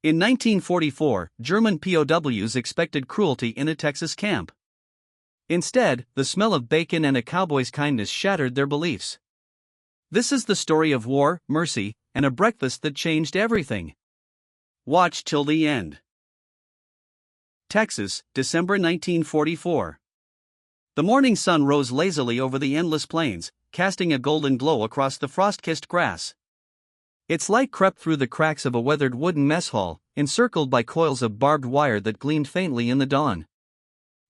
In 1944, German POWs expected cruelty in a Texas camp. Instead, the smell of bacon and a cowboy's kindness shattered their beliefs. This is the story of war, mercy, and a breakfast that changed everything. Watch till the end. Texas, December 1944. The morning sun rose lazily over the endless plains, casting a golden glow across the frost-kissed grass. Its light crept through the cracks of a weathered wooden mess hall, encircled by coils of barbed wire that gleamed faintly in the dawn.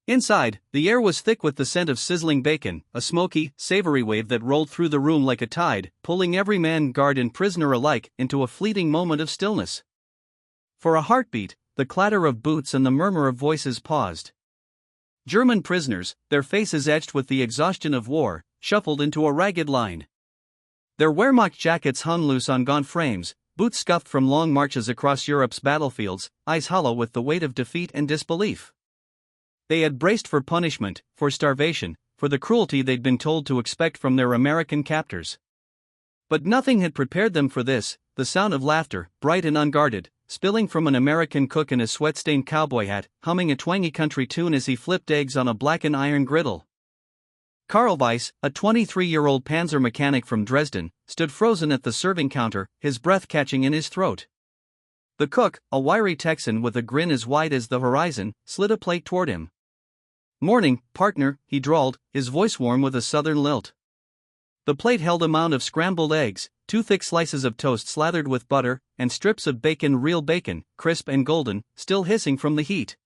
Inside, the air was thick with the scent of sizzling bacon, a smoky, savory wave that rolled through the room like a tide, pulling every man, guard and prisoner alike into a fleeting moment of stillness. For a heartbeat, the clatter of boots and the murmur of voices paused. German prisoners, their faces etched with the exhaustion of war, shuffled into a ragged line. Their Wehrmacht jackets hung loose on gaunt frames, boots scuffed from long marches across Europe's battlefields, eyes hollow with the weight of defeat and disbelief. They had braced for punishment, for starvation, for the cruelty they'd been told to expect from their American captors. But nothing had prepared them for this: the sound of laughter, bright and unguarded, spilling from an American cook in a sweat-stained cowboy hat, humming a twangy country tune as he flipped eggs on a blackened iron griddle. Karl Weiss, a 23-year-old panzer mechanic from Dresden, stood frozen at the serving counter, his breath catching in his throat. The cook, a wiry Texan with a grin as wide as the horizon, slid a plate toward him. "Morning, partner," he drawled, his voice warm with a southern lilt. The plate held a mound of scrambled eggs, 2 thick slices of toast slathered with butter, and strips of bacon, real bacon, crisp and golden, still hissing from the heat.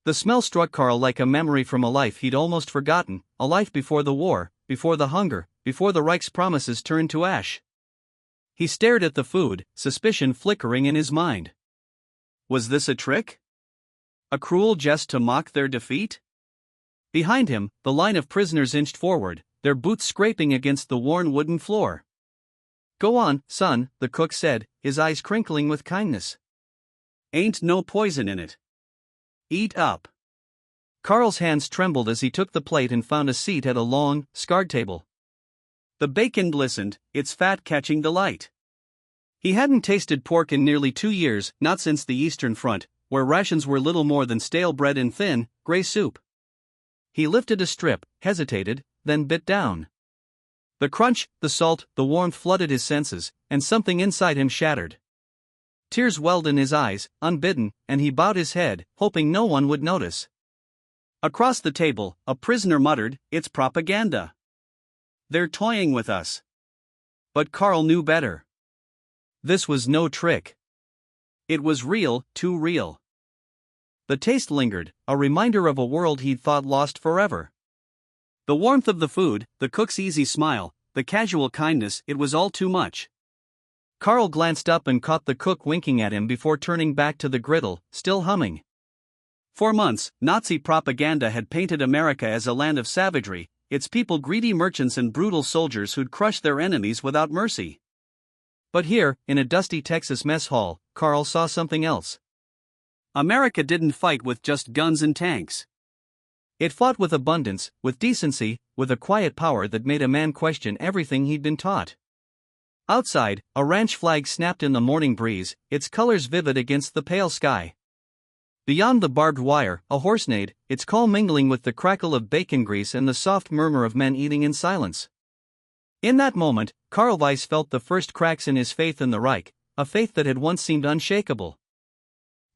The smell struck Karl like a memory from a life he'd almost forgotten, a life before the war, before the hunger, before the Reich's promises turned to ash. He stared at the food, suspicion flickering in his mind. Was this a trick? A cruel jest to mock their defeat? Behind him, the line of prisoners inched forward, their boots scraping against the worn wooden floor. "Go on, son," the cook said, his eyes crinkling with kindness. "Ain't no poison in it. Eat up." Karl's hands trembled as he took the plate and found a seat at a long, scarred table. The bacon glistened, its fat catching the light. He hadn't tasted pork in nearly 2 years, not since the Eastern Front, where rations were little more than stale bread and thin, gray soup. He lifted a strip, hesitated, then bit down. The crunch, the salt, the warmth flooded his senses, and something inside him shattered. Tears welled in his eyes, unbidden, and he bowed his head, hoping no one would notice. Across the table, a prisoner muttered, "It's propaganda. They're toying with us." But Karl knew better. This was no trick. It was real, too real. The taste lingered, a reminder of a world he'd thought lost forever. The warmth of the food, the cook's easy smile, the casual kindness, it was all too much. Karl glanced up and caught the cook winking at him before turning back to the griddle, still humming. For months, Nazi propaganda had painted America as a land of savagery, its people greedy merchants and brutal soldiers who'd crush their enemies without mercy. But here, in a dusty Texas mess hall, Karl saw something else. America didn't fight with just guns and tanks. It fought with abundance, with decency, with a quiet power that made a man question everything he'd been taught. Outside, a ranch flag snapped in the morning breeze, its colors vivid against the pale sky. Beyond the barbed wire, a horse neighed, its call mingling with the crackle of bacon grease and the soft murmur of men eating in silence. In that moment, Karl Weiss felt the first cracks in his faith in the Reich, a faith that had once seemed unshakable.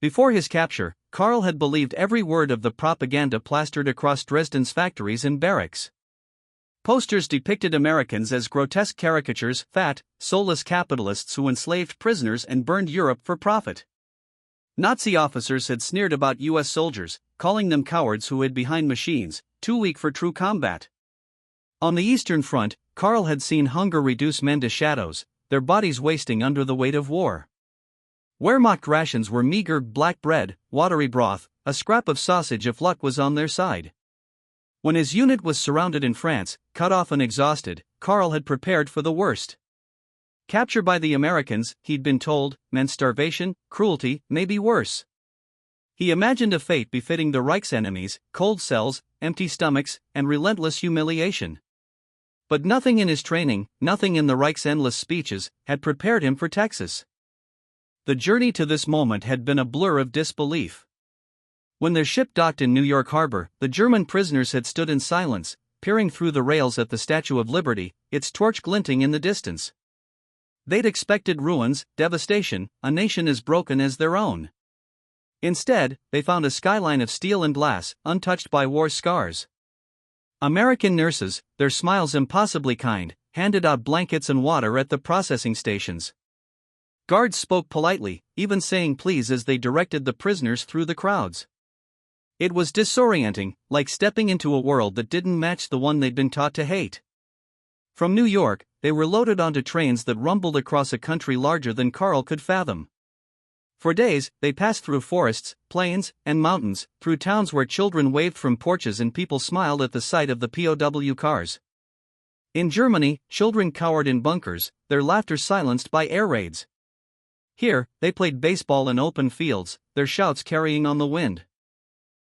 Before his capture, Karl had believed every word of the propaganda plastered across Dresden's factories and barracks. Posters depicted Americans as grotesque caricatures, fat, soulless capitalists who enslaved prisoners and burned Europe for profit. Nazi officers had sneered about U.S. soldiers, calling them cowards who hid behind machines, too weak for true combat. On the Eastern Front, Karl had seen hunger reduce men to shadows, their bodies wasting under the weight of war. Wehrmacht rations were meager black bread, watery broth, a scrap of sausage if luck was on their side. When his unit was surrounded in France, cut off and exhausted, Karl had prepared for the worst. Capture by the Americans, he'd been told, meant starvation, cruelty, maybe worse. He imagined a fate befitting the Reich's enemies: cold cells, empty stomachs, and relentless humiliation. But nothing in his training, nothing in the Reich's endless speeches, had prepared him for Texas. the journey to this moment had been a blur of disbelief. When their ship docked in New York Harbor, the German prisoners had stood in silence, peering through the rails at the Statue of Liberty, its torch glinting in the distance. They'd expected ruins, devastation, a nation as broken as their own. Instead, they found a skyline of steel and glass, untouched by war's scars. American nurses, their smiles impossibly kind, handed out blankets and water at the processing stations. Guards spoke politely, even saying please as they directed the prisoners through the crowds. It was disorienting, like stepping into a world that didn't match the one they'd been taught to hate. From New York, they were loaded onto trains that rumbled across a country larger than Carl could fathom. For days, they passed through forests, plains, and mountains, through towns where children waved from porches and people smiled at the sight of the POW cars. In Germany, children cowered in bunkers, their laughter silenced by air raids. Here, they played baseball in open fields, their shouts carrying on the wind.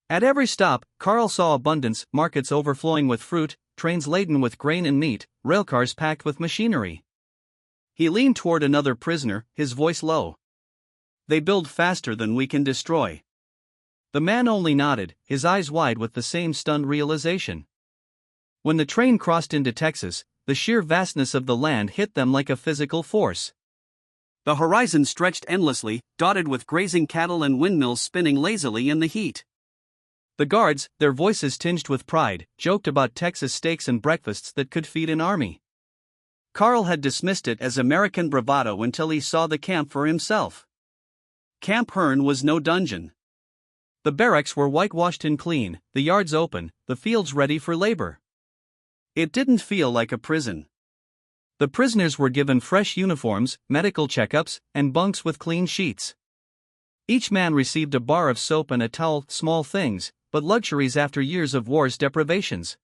At every stop, Carl saw abundance, markets overflowing with fruit, trains laden with grain and meat, railcars packed with machinery. He leaned toward another prisoner, his voice low. "They build faster than we can destroy." The man only nodded, his eyes wide with the same stunned realization. When the train crossed into Texas, the sheer vastness of the land hit them like a physical force. The horizon stretched endlessly, dotted with grazing cattle and windmills spinning lazily in the heat. The guards, their voices tinged with pride, joked about Texas steaks and breakfasts that could feed an army. Carl had dismissed it as American bravado until he saw the camp for himself. Camp Hearn was no dungeon. The barracks were whitewashed and clean, the yards open, the fields ready for labor. It didn't feel like a prison. The prisoners were given fresh uniforms, medical checkups, and bunks with clean sheets. Each man received a bar of soap and a towel, small things, but luxuries after years of war's deprivations.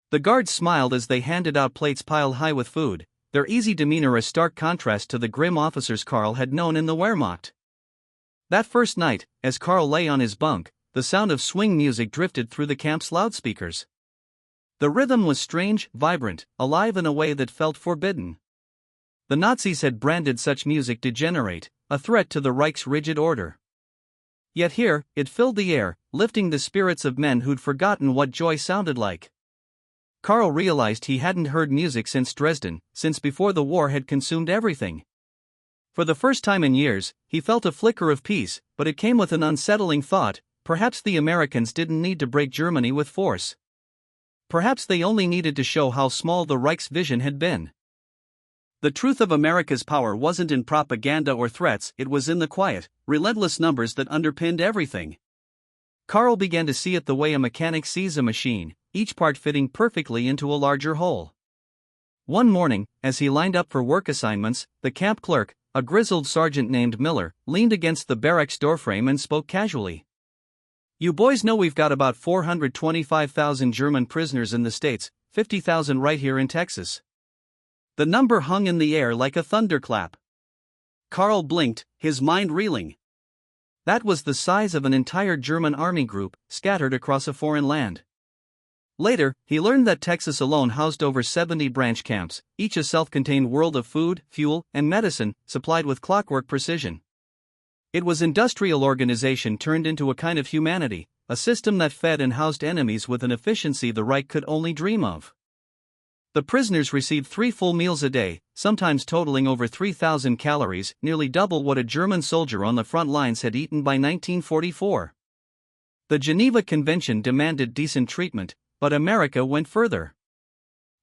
The guards smiled as they handed out plates piled high with food, their easy demeanor a stark contrast to the grim officers Carl had known in the Wehrmacht. That first night, as Carl lay on his bunk, the sound of swing music drifted through the camp's loudspeakers. The rhythm was strange, vibrant, alive in a way that felt forbidden. The Nazis had branded such music degenerate, a threat to the Reich's rigid order. Yet here, it filled the air, lifting the spirits of men who'd forgotten what joy sounded like. Carl realized he hadn't heard music since Dresden, since before the war had consumed everything. For the first time in years, he felt a flicker of peace, but it came with an unsettling thought: perhaps the Americans didn't need to break Germany with force. Perhaps they only needed to show how small the Reich's vision had been. The truth of America's power wasn't in propaganda or threats, it was in the quiet, relentless numbers that underpinned everything. Carl began to see it the way a mechanic sees a machine, each part fitting perfectly into a larger whole. One morning, as he lined up for work assignments, the camp clerk, a grizzled sergeant named Miller, leaned against the barracks doorframe and spoke casually. "You boys know we've got about 425,000 German prisoners in the States, 50,000 right here in Texas." The number hung in the air like a thunderclap. Carl blinked, his mind reeling. That was the size of an entire German army group, scattered across a foreign land. Later, he learned that Texas alone housed over 70 branch camps, each a self-contained world of food, fuel, and medicine, supplied with clockwork precision. It was industrial organization turned into a kind of humanity, a system that fed and housed enemies with an efficiency the Reich could only dream of. The prisoners received 3 full meals a day, sometimes totaling over 3,000 calories, nearly double what a German soldier on the front lines had eaten by 1944. The Geneva Convention demanded decent treatment, but America went further.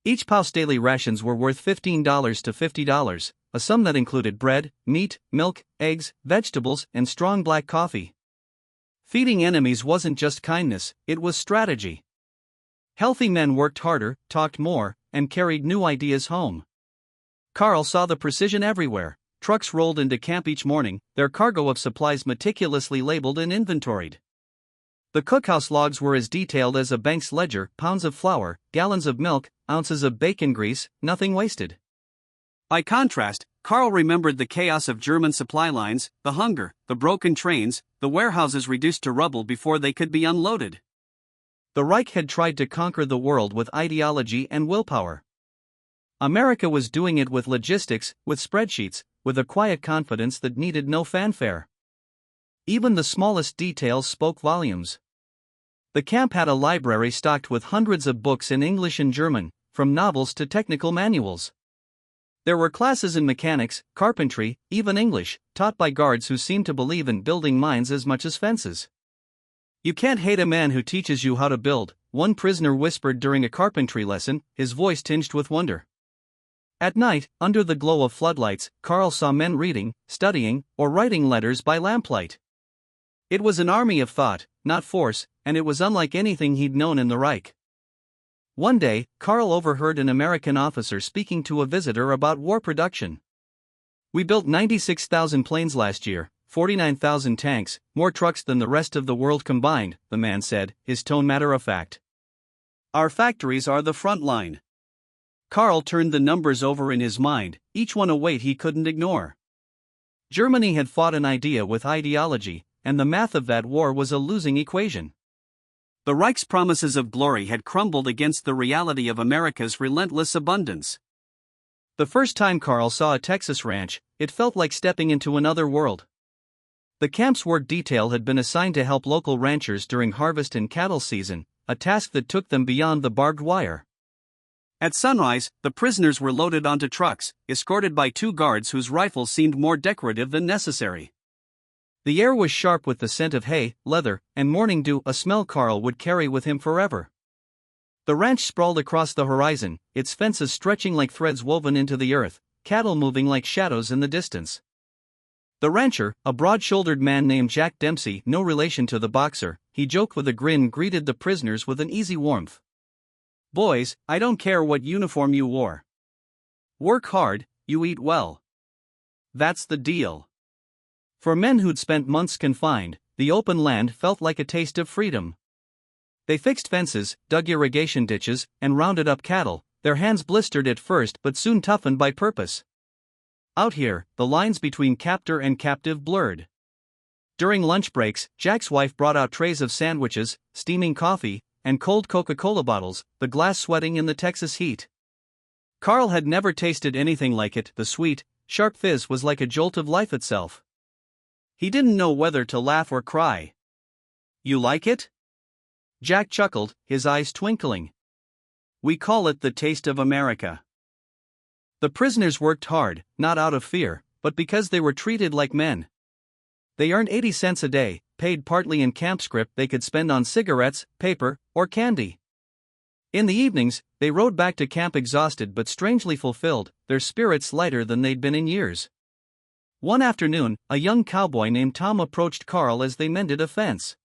Each POW's daily rations were worth $15 to $50, a sum that included bread, meat, milk, eggs, vegetables, and strong black coffee. Feeding enemies wasn't just kindness, it was strategy. Healthy men worked harder, talked more, and carried new ideas home. Carl saw the precision everywhere. Trucks rolled into camp each morning, their cargo of supplies meticulously labeled and inventoried. The cookhouse logs were as detailed as a bank's ledger: pounds of flour, gallons of milk, ounces of bacon grease, nothing wasted. By contrast, Carl remembered the chaos of German supply lines, the hunger, the broken trains, the warehouses reduced to rubble before they could be unloaded. The Reich had tried to conquer the world with ideology and willpower. America was doing it with logistics, with spreadsheets, with a quiet confidence that needed no fanfare. Even the smallest details spoke volumes. The camp had a library stocked with hundreds of books in English and German, from novels to technical manuals. There were classes in mechanics, carpentry, even English, taught by guards who seemed to believe in building mines as much as fences. "You can't hate a man who teaches you how to build," one prisoner whispered during a carpentry lesson, his voice tinged with wonder. At night, under the glow of floodlights, Karl saw men reading, studying, or writing letters by lamplight. It was an army of thought, not force, and it was unlike anything he'd known in the Reich. One day, Karl overheard an American officer speaking to a visitor about war production. "We built 96,000 planes last year, 49,000 tanks, more trucks than the rest of the world combined," the man said, his tone matter-of-fact. "Our factories are the front line." Karl turned the numbers over in his mind, each one a weight he couldn't ignore. Germany had fought an idea with ideology, and the math of that war was a losing equation. The Reich's promises of glory had crumbled against the reality of America's relentless abundance. The first time Karl saw a Texas ranch, it felt like stepping into another world. The camp's work detail had been assigned to help local ranchers during harvest and cattle season, a task that took them beyond the barbed wire. At sunrise, the prisoners were loaded onto trucks, escorted by two guards whose rifles seemed more decorative than necessary. The air was sharp with the scent of hay, leather, and morning dew, a smell Karl would carry with him forever. The ranch sprawled across the horizon, its fences stretching like threads woven into the earth, cattle moving like shadows in the distance. The rancher, a broad-shouldered man named Jack Dempsey, no relation to the boxer, he joked with a grin, greeted the prisoners with an easy warmth. "Boys, I don't care what uniform you wore. Work hard, you eat well. That's the deal." For men who'd spent months confined, the open land felt like a taste of freedom. They fixed fences, dug irrigation ditches, and rounded up cattle, their hands blistered at first but soon toughened by purpose. Out here, the lines between captor and captive blurred. During lunch breaks, Jack's wife brought out trays of sandwiches, steaming coffee, and cold Coca-Cola bottles, the glass sweating in the Texas heat. Karl had never tasted anything like it. The sweet, sharp fizz was like a jolt of life itself. He didn't know whether to laugh or cry. "You like it?" Jack chuckled, his eyes twinkling. "We call it the taste of America." The prisoners worked hard, not out of fear, but because they were treated like men. They earned 80 cents a day, paid partly in camp scrip they could spend on cigarettes, paper, or candy. In the evenings, they rode back to camp exhausted but strangely fulfilled, their spirits lighter than they'd been in years. One afternoon, a young cowboy named Tom approached Karl as they mended a fence.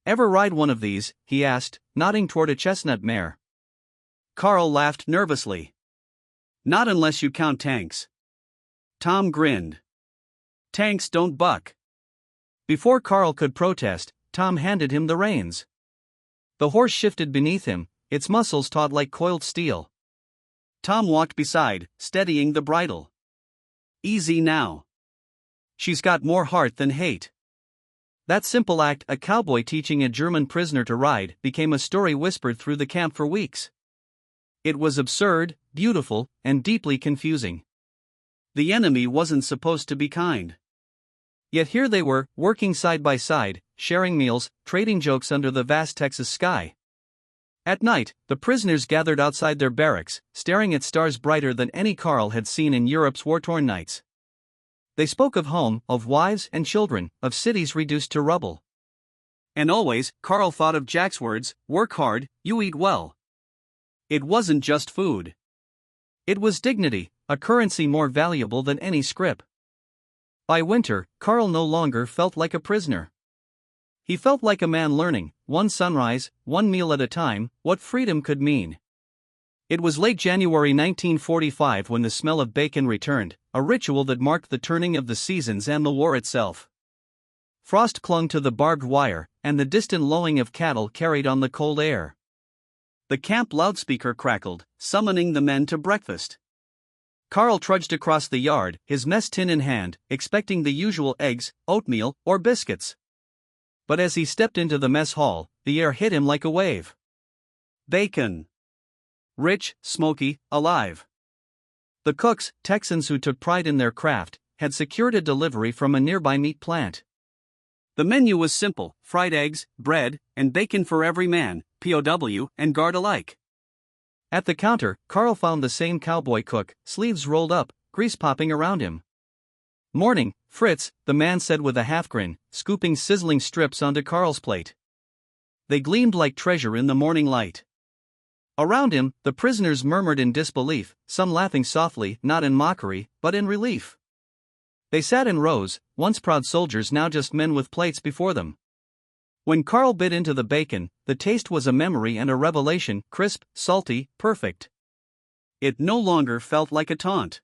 "Ever ride one of these?" he asked, nodding toward a chestnut mare. Karl laughed nervously. "Not unless you count tanks." Tom grinned. "Tanks don't buck." Before Karl could protest, Tom handed him the reins. The horse shifted beneath him, its muscles taut like coiled steel. Tom walked beside, steadying the bridle. "Easy now. She's got more heart than hate." That simple act, a cowboy teaching a German prisoner to ride, became a story whispered through the camp for weeks. It was absurd, beautiful, and deeply confusing. The enemy wasn't supposed to be kind. Yet here they were, working side by side, sharing meals, trading jokes under the vast Texas sky. At night, the prisoners gathered outside their barracks, staring at stars brighter than any Karl had seen in Europe's war-torn nights. They spoke of home, of wives and children, of cities reduced to rubble. And always, Karl thought of Jack's words, "Work hard, you eat well." It wasn't just food. It was dignity, a currency more valuable than any scrip. By winter, Karl no longer felt like a prisoner. He felt like a man learning, one sunrise, one meal at a time, what freedom could mean. It was late January 1945 when the smell of bacon returned, a ritual that marked the turning of the seasons and the war itself. Frost clung to the barbed wire, and the distant lowing of cattle carried on the cold air. The camp loudspeaker crackled, summoning the men to breakfast. Karl trudged across the yard, his mess tin in hand, expecting the usual eggs, oatmeal, or biscuits. But as he stepped into the mess hall, the air hit him like a wave. Bacon. Rich, smoky, alive. The cooks, Texans who took pride in their craft, had secured a delivery from a nearby meat plant. The menu was simple: fried eggs, bread, and bacon for every man, POW and guard alike. At the counter, Carl found the same cowboy cook, sleeves rolled up, grease popping around him. "Morning, Fritz," the man said with a half-grin, scooping sizzling strips onto Carl's plate. They gleamed like treasure in the morning light. Around him, the prisoners murmured in disbelief, some laughing softly, not in mockery, but in relief. They sat in rows, once proud soldiers, now just men with plates before them. When Carl bit into the bacon, the taste was a memory and a revelation: crisp, salty, perfect. It no longer felt like a taunt.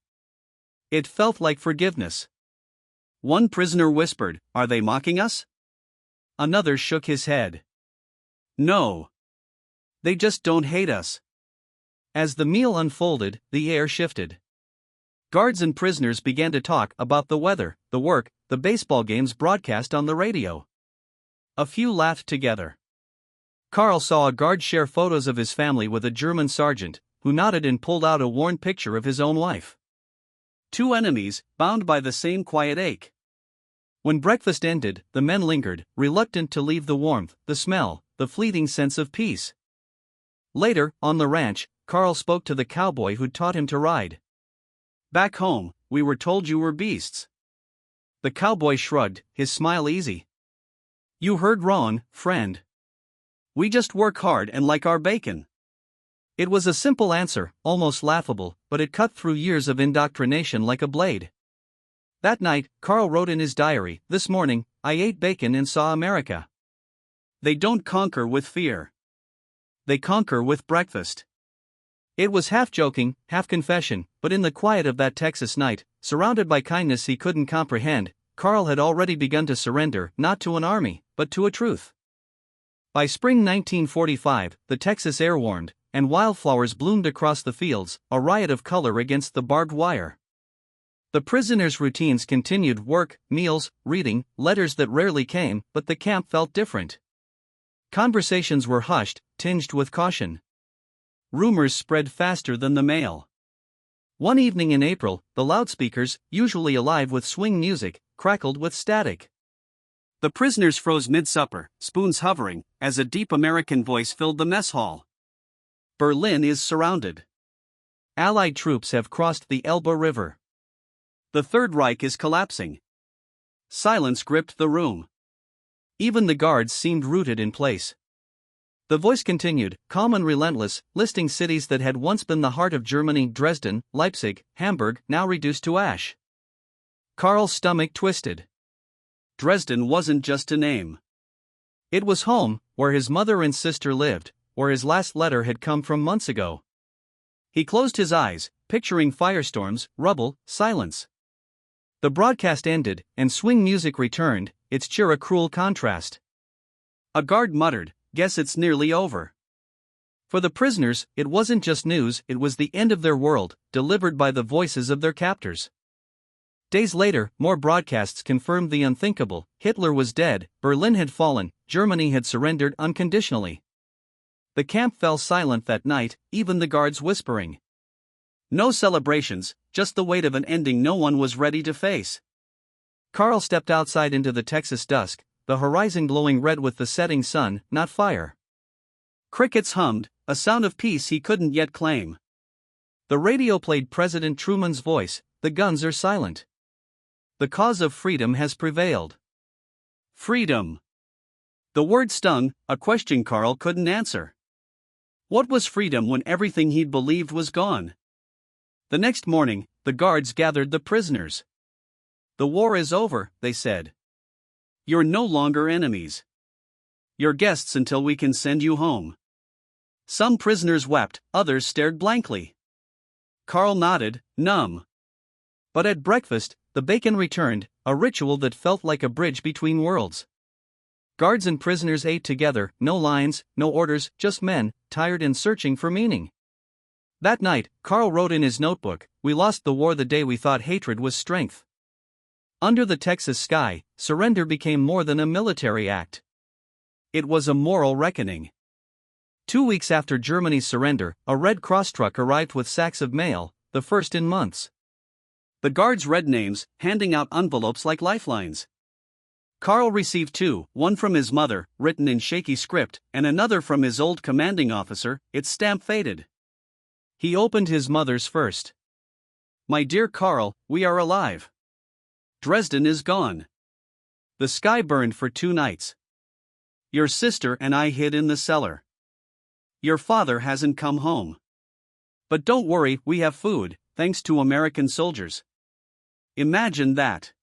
It felt like forgiveness. One prisoner whispered, "Are they mocking us?" Another shook his head. "No. They just don't hate us." As the meal unfolded, the air shifted. Guards and prisoners began to talk about the weather, the work, the baseball games broadcast on the radio. A few laughed together. Carl saw a guard share photos of his family with a German sergeant, who nodded and pulled out a worn picture of his own wife. Two enemies, bound by the same quiet ache. When breakfast ended, the men lingered, reluctant to leave the warmth, the smell, the fleeting sense of peace. Later, on the ranch, Carl spoke to the cowboy who'd taught him to ride. "Back home, we were told you were beasts." The cowboy shrugged, his smile easy. "You heard wrong, friend. We just work hard and like our bacon." It was a simple answer, almost laughable, but it cut through years of indoctrination like a blade. That night, Carl wrote in his diary, "This morning, I ate bacon and saw America." They don't conquer with fear. They conquer with breakfast. It was half joking, half confession, but in the quiet of that Texas night, surrounded by kindness he couldn't comprehend, Carl had already begun to surrender, not to an army, but to a truth. By spring 1945, the Texas air warmed, and wildflowers bloomed across the fields, a riot of color against the barbed wire. The prisoners' routines continued: work, meals, reading, letters that rarely came, but the camp felt different. Conversations were hushed, tinged with caution. Rumors spread faster than the mail. One evening in April, the loudspeakers, usually alive with swing music, crackled with static. The prisoners froze mid-supper, spoons hovering, as a deep American voice filled the mess hall. "Berlin is surrounded. Allied troops have crossed the Elbe River. The Third Reich is collapsing." Silence gripped the room. Even the guards seemed rooted in place. The voice continued, calm and relentless, listing cities that had once been the heart of Germany: Dresden, Leipzig, Hamburg, now reduced to ash. Carl's stomach twisted. Dresden wasn't just a name. It was home, where his mother and sister lived, where his last letter had come from months ago. He closed his eyes, picturing firestorms, rubble, silence. The broadcast ended, and swing music returned, its cheer a cruel contrast. A guard muttered, "Guess it's nearly over." For the prisoners, it wasn't just news, it was the end of their world, delivered by the voices of their captors. Days later, more broadcasts confirmed the unthinkable: Hitler was dead, Berlin had fallen, Germany had surrendered unconditionally. The camp fell silent that night, even the guards whispering. No celebrations, just the weight of an ending no one was ready to face. Carl stepped outside into the Texas dusk, the horizon glowing red with the setting sun, not fire. Crickets hummed, a sound of peace he couldn't yet claim. The radio played President Truman's voice: "The guns are silent. The cause of freedom has prevailed." Freedom. The word stung, a question Carl couldn't answer. What was freedom when everything he'd believed was gone? The next morning, the guards gathered the prisoners. "The war is over," they said. "You're no longer enemies. You're guests until we can send you home." Some prisoners wept, others stared blankly. Carl nodded, numb. But at breakfast, the bacon returned, a ritual that felt like a bridge between worlds. Guards and prisoners ate together, no lines, no orders, just men, tired and searching for meaning. That night, Carl wrote in his notebook, "We lost the war the day we thought hatred was strength." Under the Texas sky, surrender became more than a military act. It was a moral reckoning. 2 weeks after Germany's surrender, a Red Cross truck arrived with sacks of mail, the first in months. The guards read names, handing out envelopes like lifelines. Carl received two, one from his mother, written in shaky script, and another from his old commanding officer, its stamp faded. He opened his mother's first. "My dear Carl, we are alive. Dresden is gone. The sky burned for 2 nights. Your sister and I hid in the cellar. Your father hasn't come home. But don't worry, we have food, thanks to American soldiers." Imagine that.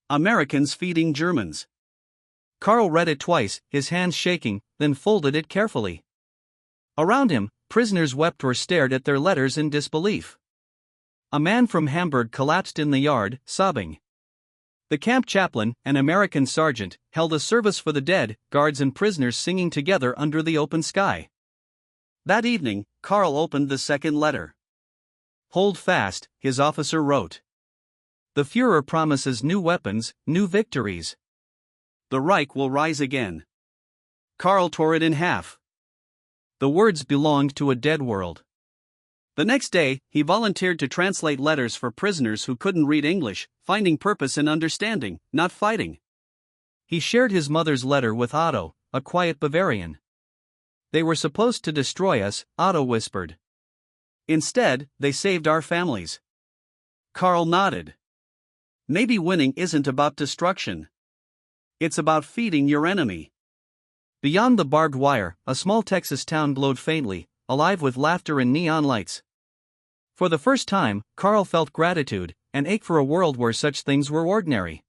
Americans feeding Germans. Carl read it twice, his hands shaking, then folded it carefully. Around him, prisoners wept or stared at their letters in disbelief. A man from Hamburg collapsed in the yard, sobbing. The camp chaplain, an American sergeant, held a service for the dead, guards and prisoners singing together under the open sky. That evening, Carl opened the second letter. "Hold fast," his officer wrote. "The Führer promises new weapons, new victories. The Reich will rise again." Carl tore it in half. The words belonged to a dead world. The next day, he volunteered to translate letters for prisoners who couldn't read English, finding purpose in understanding, not fighting. He shared his mother's letter with Otto, a quiet Bavarian. "They were supposed to destroy us," Otto whispered. "Instead, they saved our families." Carl nodded. Maybe winning isn't about destruction. It's about feeding your enemy. Beyond the barbed wire, a small Texas town glowed faintly, alive with laughter and neon lights. For the first time, Carl felt gratitude, an ache for a world where such things were ordinary.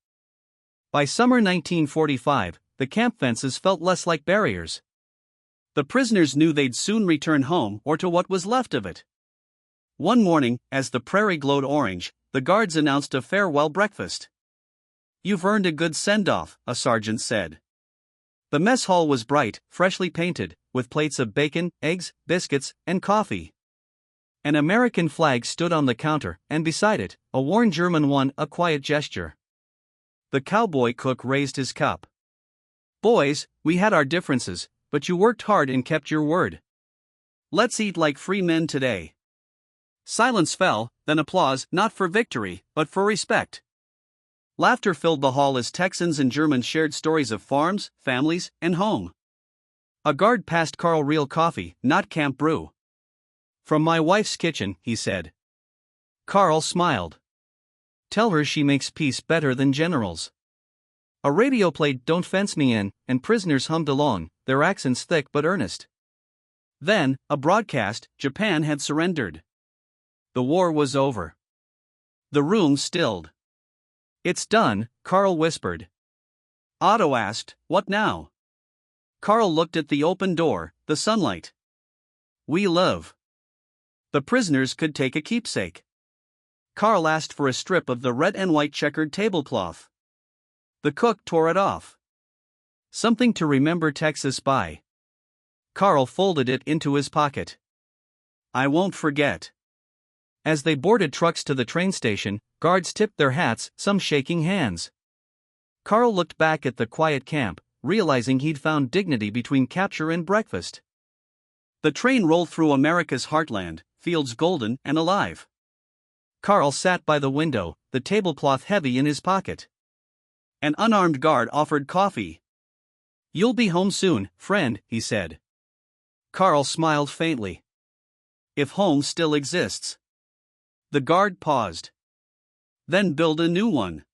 By summer 1945, the camp fences felt less like barriers. The prisoners knew they'd soon return home or to what was left of it. One morning, as the prairie glowed orange, the guards announced a farewell breakfast. "You've earned a good send-off," a sergeant said. The mess hall was bright, freshly painted, with plates of bacon, eggs, biscuits, and coffee. An American flag stood on the counter, and beside it, a worn German one, a quiet gesture. The cowboy cook raised his cup. "Boys, we had our differences, but you worked hard and kept your word. Let's eat like free men today." Silence fell, then applause, not for victory, but for respect. Laughter filled the hall as Texans and Germans shared stories of farms, families, and home. A guard passed Carl real coffee, not camp brew. "From my wife's kitchen," he said. Carl smiled. "Tell her she makes peace better than generals." A radio played "Don't Fence Me In," and prisoners hummed along, their accents thick but earnest. Then, a broadcast, Japan had surrendered. The war was over. The room stilled. "It's done," Carl whispered. Otto asked, "What now?" Carl looked at the open door, the sunlight. "We live." The prisoners could take a keepsake. Carl asked for a strip of the red and white checkered tablecloth. The cook tore it off. "Something to remember Texas by." Carl folded it into his pocket. "I won't forget." As they boarded trucks to the train station, guards tipped their hats, some shaking hands. Carl looked back at the quiet camp, realizing he'd found dignity between capture and breakfast. The train rolled through America's heartland, fields golden and alive. Carl sat by the window, the tablecloth heavy in his pocket. An unarmed guard offered coffee. "You'll be home soon, friend," he said. Carl smiled faintly. "If home still exists." The guard paused. "Then build a new one."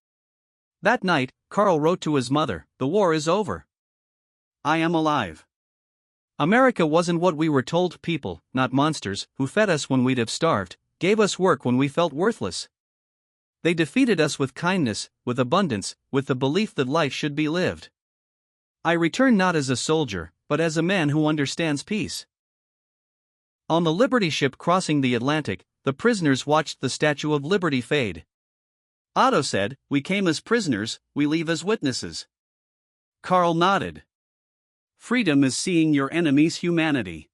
That night, Carl wrote to his mother, "The war is over. I am alive. America wasn't what we were told, people, not monsters, who fed us when we'd have starved, gave us work when we felt worthless. They defeated us with kindness, with abundance, with the belief that life should be lived. I return not as a soldier, but as a man who understands peace." On the Liberty ship crossing the Atlantic, the prisoners watched the Statue of Liberty fade. Otto said, "We came as prisoners, we leave as witnesses." Carl nodded. "Freedom is seeing your enemy's humanity."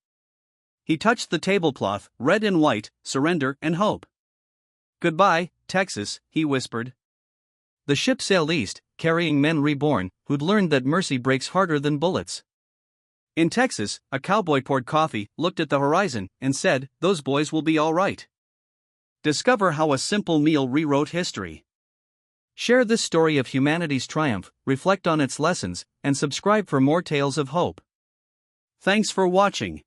He touched the tablecloth, red and white, surrender and hope. "Goodbye, Texas," he whispered. The ship sailed east, carrying men reborn, who'd learned that mercy breaks harder than bullets. In Texas, a cowboy poured coffee, looked at the horizon, and said, "Those boys will be all right." Discover how a simple meal rewrote history. Share this story of humanity's triumph, reflect on its lessons, and subscribe for more tales of hope. Thanks for watching.